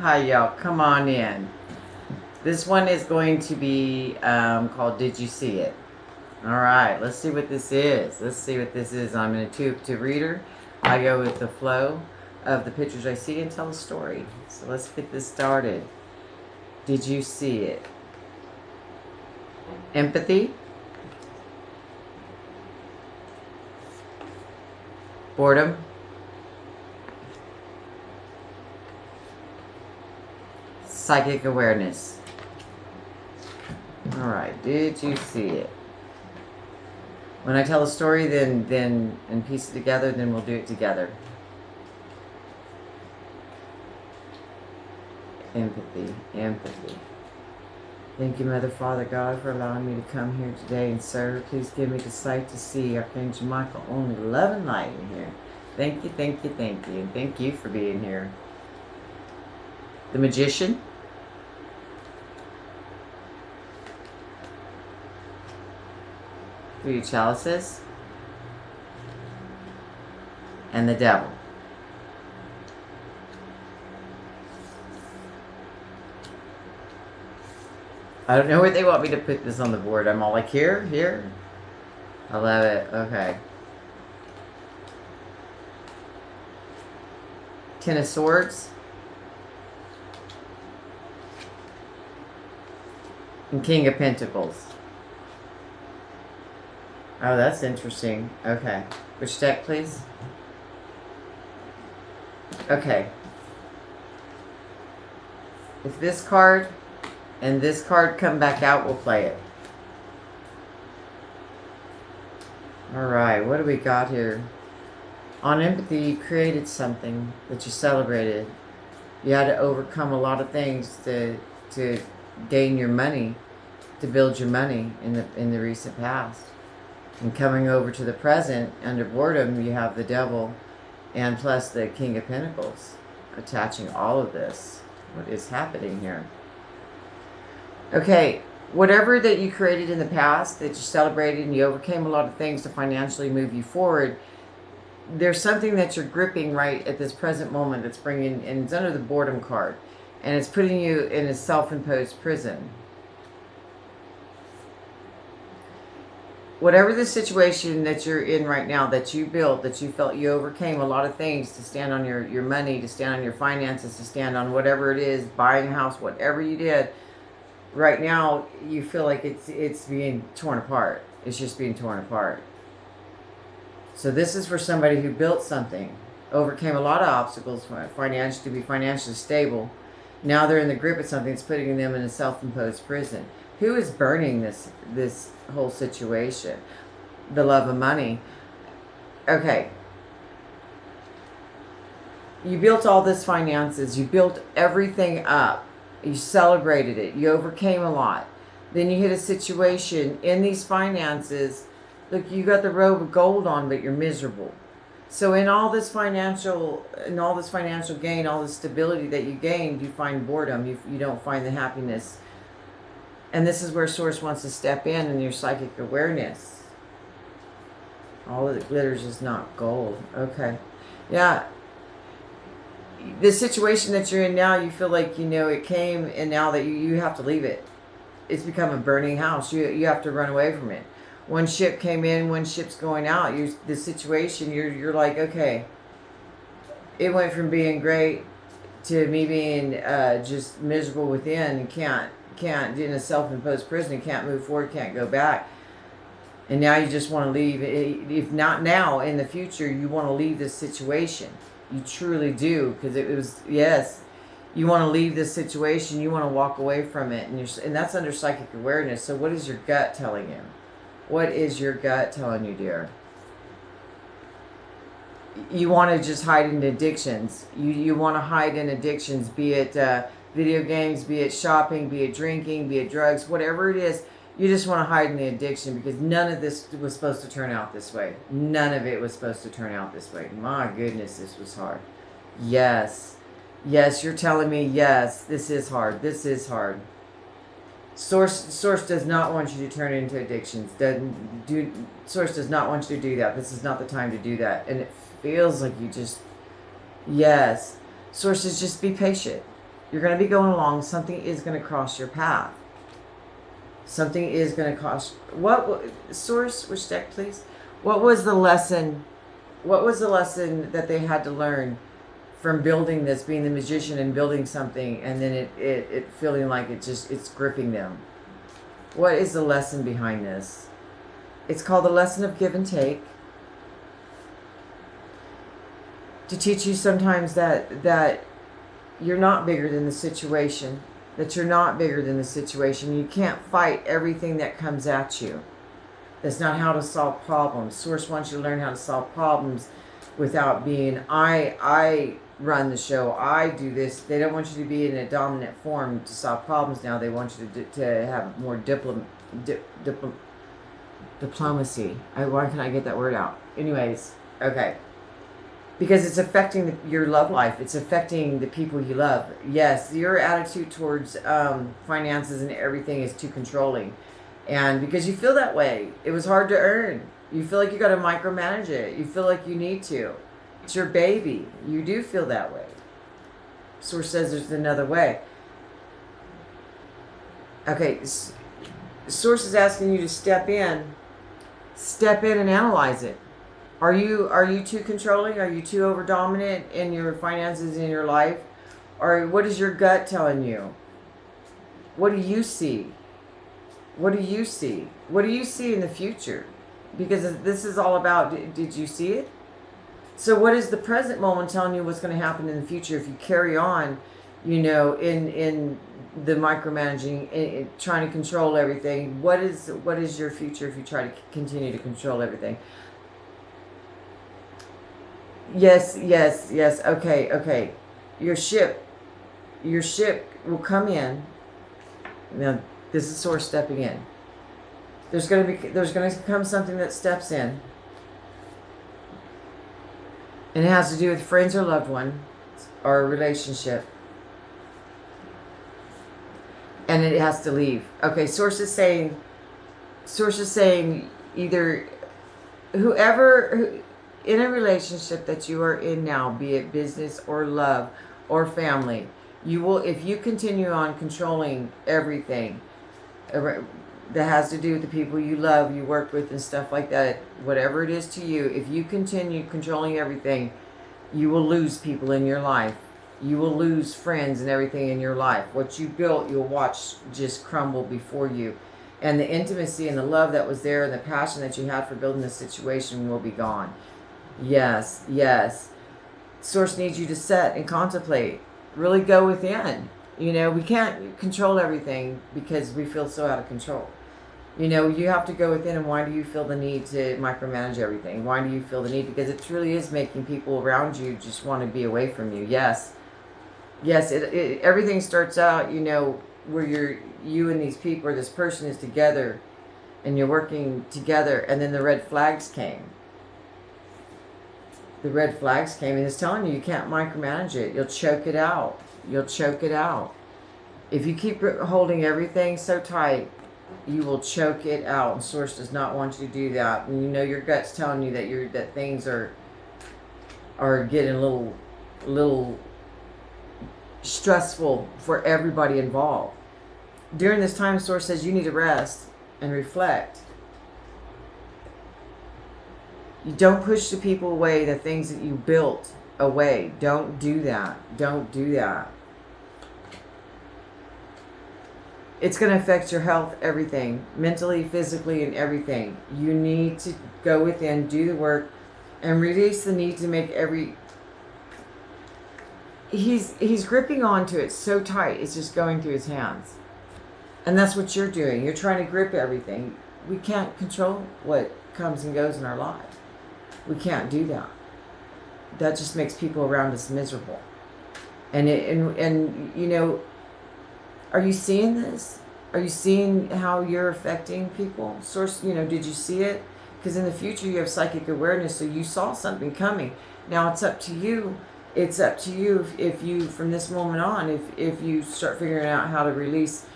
Hi, y'all. Come on in. This one is going to be called Did You See It? All right, let's see what this is. Let's see what this is. I'm an intuitive reader. I go with the flow of the pictures I see and tell a story. So let's get this started. Did you see it? Empathy, boredom, psychic awareness. All right, did you see it? When I tell a story, then and piece it together, then we'll do it together. Empathy, empathy. Thank you, Mother, Father, God, for allowing me to come here today and serve. Please give me the sight to see. Archangel Michael, only love and light in here. Thank you, thank you, thank you. And thank you for being here. The Magician. Three chalices. And the Devil. I don't know where they want me to put this on the board. I'm all like, here, here. I love it. Okay. Ten of Swords. And King of Pentacles. Oh, that's interesting. Okay. Which deck, please? Okay. If this card and this card come back out, we'll play it. All right, what do we got here? On empathy, you created something that you celebrated. You had to overcome a lot of things to gain your money, to build your money in the recent past. And coming over to the present, under boredom, you have the Devil and plus the King of Pentacles attaching all of this. What is happening here? Okay, whatever that you created in the past, that you celebrated and you overcame a lot of things to financially move you forward, there's something that you're gripping right at this present moment that's bringing, and it's under the boredom card, and it's putting you in a self-imposed prison. Whatever the situation that you're in right now, that you built, that you felt you overcame a lot of things to stand on your money, to stand on your finances, to stand on whatever it is, buying a house, whatever you did, right now you feel like it's being torn apart. It's just being torn apart. So this is for somebody who built something, overcame a lot of obstacles to be financially stable. Now they're in the grip of something that's putting them in a self-imposed prison. Who is burning this whole situation? The love of money. Okay. You built all this finances. You built everything up. You celebrated it. You overcame a lot. Then you hit a situation in these finances. Look, you got the robe of gold on, but you're miserable. So in all this financial gain, all this stability that you gained, you find boredom. You don't find the happiness. And this is where Source wants to step in your psychic awareness. All that glitters is not gold. Okay. Yeah. The situation that you're in now, you feel like, it came, and now that you have to leave it. It's become a burning house. You have to run away from it. One ship came in, one ship's going out. The situation, you're like, okay. It went from being great to me being just miserable within and can't in a self-imposed prison, can't move forward, can't go back. And now you just want to leave. If not now, in the future, you want to leave this situation. You truly do, because it was, yes, you want to leave this situation. You want to walk away from it, and that's under psychic awareness. So what is your gut telling you? What is your gut telling you, dear? You want to just hide in addictions. You want to hide in addictions, be it video games, be it shopping, be it drinking, be it drugs, whatever it is. You just want to hide in the addiction, because none of this was supposed to turn out this way. None of it was supposed to turn out this way. My goodness, this was hard. Yes. Yes, you're telling me, yes, this is hard. This is hard. Source does not want you to turn into addictions. Source does not want you to do that. This is not the time to do that. And it feels like you just, yes. Source is just be patient. You're going to be going along. Something is going to cross your path. Something is going to cost. What source? Which deck, please? What was the lesson? What was the lesson that they had to learn from building this, being the magician and building something, and then it feeling like it's gripping them? What is the lesson behind this? It's called the lesson of give and take. To teach you sometimes that you're not bigger than the situation. That you're not bigger than the situation. You can't fight everything that comes at you. That's not how to solve problems. Source wants you to learn how to solve problems without being, I run the show, I do this. They don't want you to be in a dominant form to solve problems now. They want you to have more diplomacy. Why can't I get that word out? Anyways, okay. Because it's affecting your love life. It's affecting the people you love. Yes, your attitude towards finances and everything is too controlling. And because you feel that way, it was hard to earn. You feel like you got to micromanage it. You feel like you need to. It's your baby. You do feel that way. Source says there's another way. Okay, Source is asking you to step in and analyze it. Are you too controlling? Are you too over dominant in your finances in your life? Or what is your gut telling you? What do you see? What do you see? What do you see in the future? Because this is all about, did you see it? So what is the present moment telling you what's going to happen in the future if you carry on, in the micromanaging, in trying to control everything? What is your future if you try to continue to control everything? Yes. Okay. Your ship will come in. Now, this is Source stepping in. There's going to come something that steps in. And it has to do with friends or loved one or a relationship. And it has to leave. Okay, Source is saying either whoever in a relationship that you are in now, be it business or love or family, you will, if you continue on controlling everything that has to do with the people you love, you work with and stuff like that, whatever it is to you, if you continue controlling everything, you will lose people in your life. You will lose friends and everything in your life. What you built, you'll watch just crumble before you. And the intimacy and the love that was there and the passion that you had for building this situation will be gone. Yes. Source needs you to set and contemplate. Really go within. We can't control everything because we feel so out of control. You have to go within. And why do you feel the need to micromanage everything? Why do you feel the need? Because it truly is making people around you just want to be away from you. Yes, everything starts out, where you and these people or this person is together and you're working together, and then the red flags came. The red flags came, and it's telling you can't micromanage it. You'll choke it out. If you keep holding everything so tight, you will choke it out. And Source does not want you to do that. And your gut's telling you that things are getting a little stressful for everybody involved. During this time, Source says you need to rest and reflect. You don't push the people away, the things that you built away. Don't do that. It's going to affect your health, everything, mentally, physically, and everything. You need to go within, do the work, and release the need to make He's gripping onto it so tight, it's just going through his hands. And that's what you're doing. You're trying to grip everything. We can't control what comes and goes in our lives. We can't do that. That just makes people around us miserable. And are you seeing this? Are you seeing how you're affecting people? Source, did you see it? Because in the future you have psychic awareness, so you saw something coming. Now it's up to you. It's up to you if you, from this moment on, if you start figuring out how to release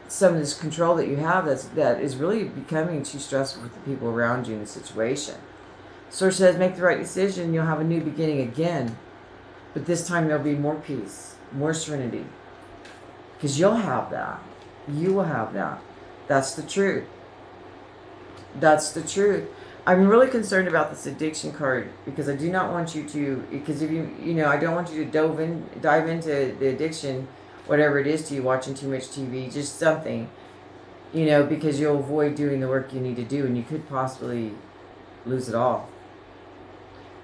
some of this control that you have that is really becoming too stressful for the people around you in the situation. Source says, make the right decision. You'll have a new beginning again. But this time there'll be more peace, more serenity. Because you'll have that. You will have that. That's the truth. That's the truth. I'm really concerned about this addiction card because I do not want you to, because if I don't want you to dive into the addiction, whatever it is to you, watching too much TV, just something, because you'll avoid doing the work you need to do and you could possibly lose it all.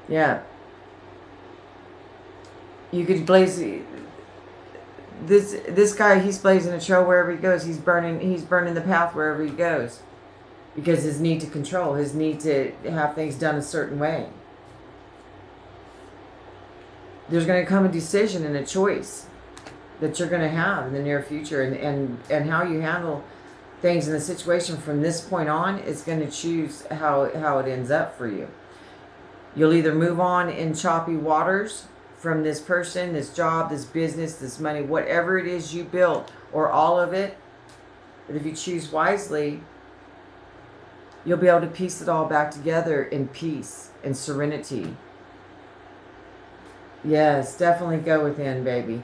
Yeah. You could blaze this guy, he's blazing a trail wherever he goes. He's burning the path wherever he goes. Because his need to control, his need to have things done a certain way. There's going to come a decision and a choice that you're going to have in the near future. And how you handle things in the situation from this point on is going to choose how it ends up for you. You'll either move on in choppy waters from this person, this job, this business, this money, whatever it is you built, or all of it. But if you choose wisely, you'll be able to piece it all back together in peace and serenity. Yes, definitely go within, baby.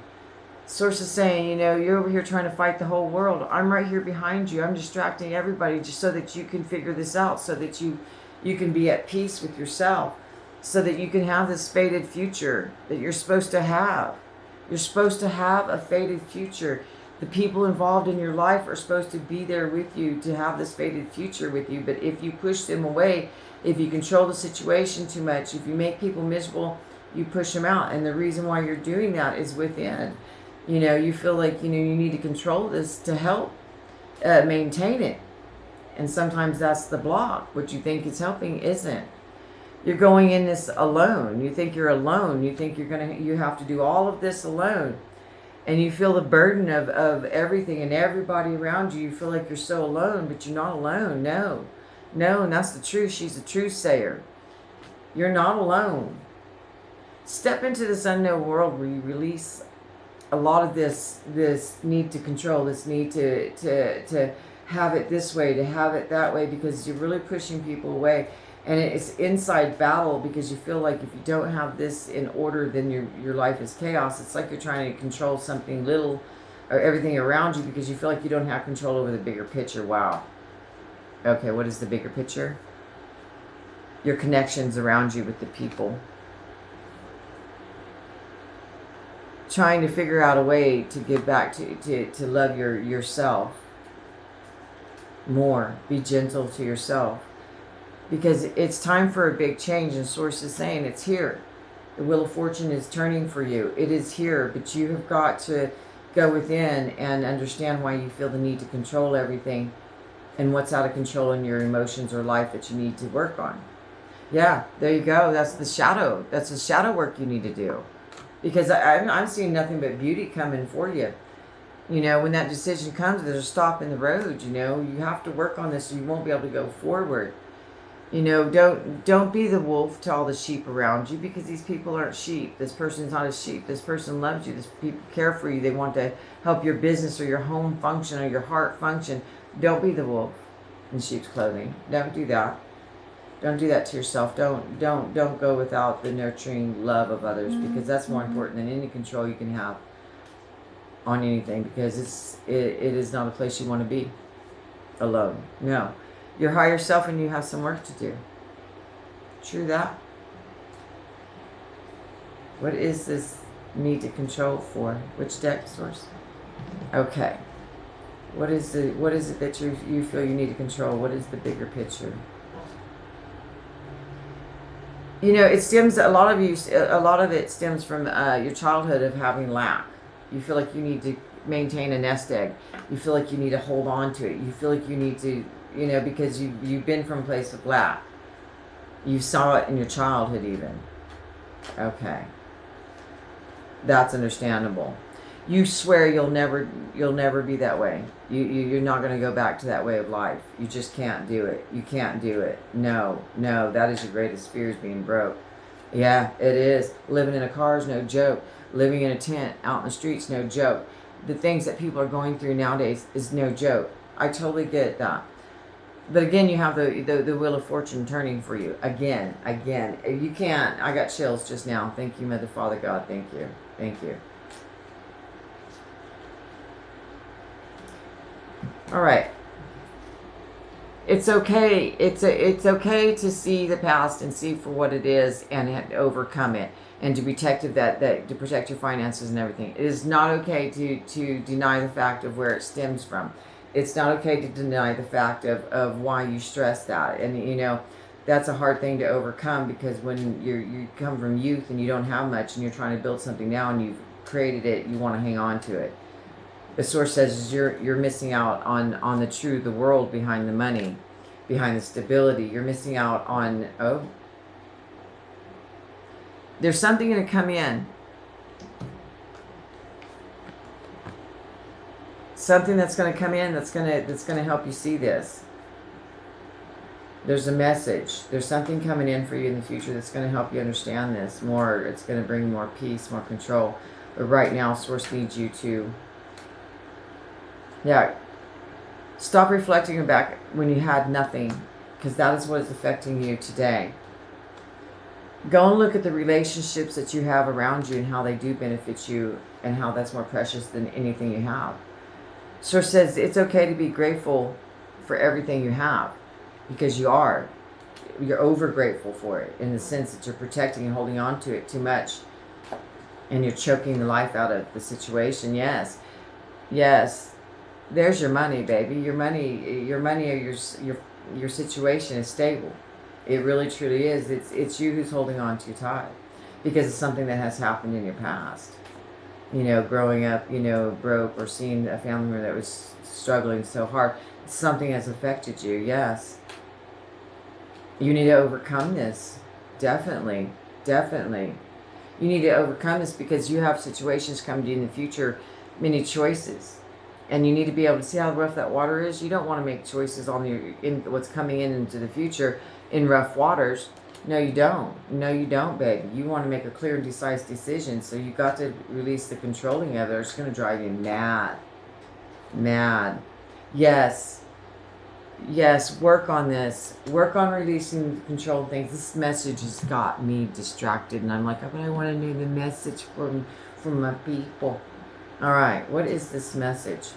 Source is saying, you're over here trying to fight the whole world. I'm right here behind you. I'm distracting everybody just so that you can figure this out, so that you can be at peace with yourself, so that you can have this fated future that you're supposed to have. You're supposed to have a fated future. The people involved in your life are supposed to be there with you to have this fated future with you. But if you push them away, if you control the situation too much, if you make people miserable, you push them out. And the reason why you're doing that is within. You feel like, you need to control this to help maintain it. And sometimes that's the block. What you think is helping isn't. You're going in this alone. You think you're alone. You think you have to do all of this alone. And you feel the burden of everything and everybody around you. You feel like you're so alone, but you're not alone. No, and that's the truth. She's a truth sayer. You're not alone. Step into this unknown world where you release a lot of this need to control, this need to have it this way, to have it that way, because you're really pushing people away. And it's inside battle because you feel like if you don't have this in order, then your life is chaos. It's like you're trying to control something little or everything around you because you feel like you don't have control over the bigger picture. Wow. Okay, what is the bigger picture? Your connections around you with the people. Trying to figure out a way to give back to love yourself more. Be gentle to yourself. Because it's time for a big change, and Source is saying it's here. The Wheel of Fortune is turning for you. It is here, but you have got to go within and understand why you feel the need to control everything and what's out of control in your emotions or life that you need to work on. Yeah, there you go. That's the shadow. That's the shadow work you need to do. Because I'm seeing nothing but beauty coming for you. When that decision comes, there's a stop in the road. You have to work on this or you won't be able to go forward. Don't be the wolf to all the sheep around you, because these people aren't sheep. This person's not a sheep. This person loves you. This people care for you. They want to help your business or your home function or your heart function. Don't be the wolf in sheep's clothing. Don't do that. Don't do that to yourself. Don't go without the nurturing love of others, because that's more important than any control you can have on anything, because it is not a place you want to be alone. No. Your higher self and you have some work to do. True that. What is this need to control for? Which deck, Source? Okay. What is it that you feel you need to control? What is the bigger picture? It stems, a lot of it stems from your childhood of having lack. You feel like you need to maintain a nest egg. You feel like you need to hold on to it. You feel like you need to, because you've been from a place of lack. You saw it in your childhood even. Okay. That's understandable. You swear you'll never be that way. You're not going to go back to that way of life. You just can't do it. You can't do it. No, that is your greatest fear, is being broke. Yeah, it is. Living in a car is no joke. Living in a tent out in the streets, no joke. The things that people are going through nowadays is no joke. I totally get that. But again, you have the wheel of fortune turning for you. Again. You can't. I got chills just now. Thank you, Mother, Father, God. Thank you. Thank you. All right. It's okay. It's okay to see the past and see for what it is and overcome it, and to protect that to protect your finances and everything. It is not okay to deny the fact of where it stems from. It's not okay to deny the fact of why you stress that. And you know, that's a hard thing to overcome, because when you come from youth and you don't have much and you're trying to build something now and you've created it, you want to hang on to it. The source says you're missing out on the world behind the money, behind the stability. You're missing out on, oh, there's something going to come in. Something that's going to come in that's going to help you see this. There's a message. There's something coming in for you in the future that's going to help you understand this more. It's going to bring more peace, more control. But right now, source needs you to, yeah, stop reflecting back when you had nothing, because that is what is affecting you today. Go and look at the relationships that you have around you and how they do benefit you, and how that's more precious than anything you have. Source says it's okay to be grateful for everything you have, because you're over grateful for it, in the sense that you're protecting and holding on to it too much, and you're choking the life out of the situation. Yes. There's your money, baby. Your money or your situation is stable. It really truly is. It's you who's holding on too tight, because it's something that has happened in your past. You know, growing up, you know, broke, or seeing a family member that was struggling so hard. Something has affected you. Yes. You need to overcome this. Definitely. You need to overcome this, because you have situations coming to you in the future, many choices. And you need to be able to see how rough that water is. You don't want to make choices in what's coming into the future in rough waters. No, you don't. No, you don't, baby. You want to make a clear and decisive decision. So you got to release the controlling of it, or it's going to drive you mad. Yes, work on this. Work on releasing the controlled things. This message has got me distracted, and I'm like, oh, but I want to know the message from my people. All right, what is this message?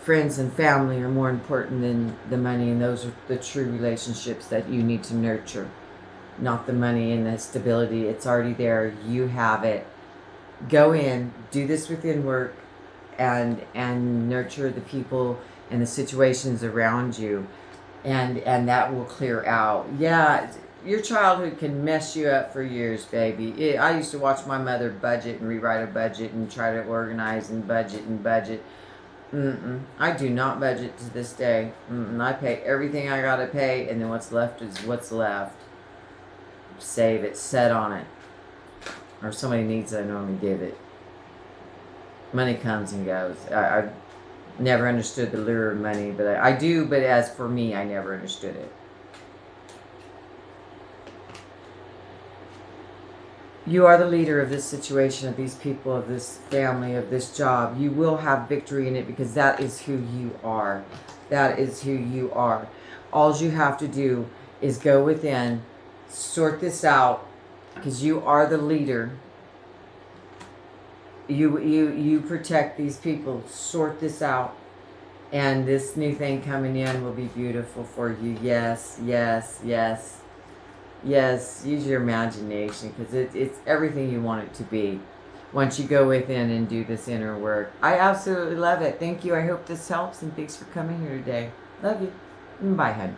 Friends and family are more important than the money, and those are the true relationships that you need to nurture, not the money and the stability. It's already there. You have it. Go in, do this within work, and nurture the people and the situations around you, and that will clear out. Yeah, your childhood can mess you up for years, baby. I used to watch my mother budget and rewrite a budget and try to organize and budget. I do not budget to this day. I pay everything I gotta pay, and then what's left is what's left. Save it, set on it. Or if somebody needs it, I normally give it. Money comes and goes. I've never understood the lure of money, but I do, but as for me, I never understood it. You are the leader of this situation, of these people, of this family, of this job. You will have victory in it, because that is who you are. That is who you are. All you have to do is go within, sort this out, because you are the leader. You protect these people. Sort this out. And this new thing coming in will be beautiful for you. Yes. Yes, use your imagination, because it's everything you want it to be once you go within and do this inner work. I absolutely love it. Thank you. I hope this helps, and thanks for coming here today. Love you. Bye, hon.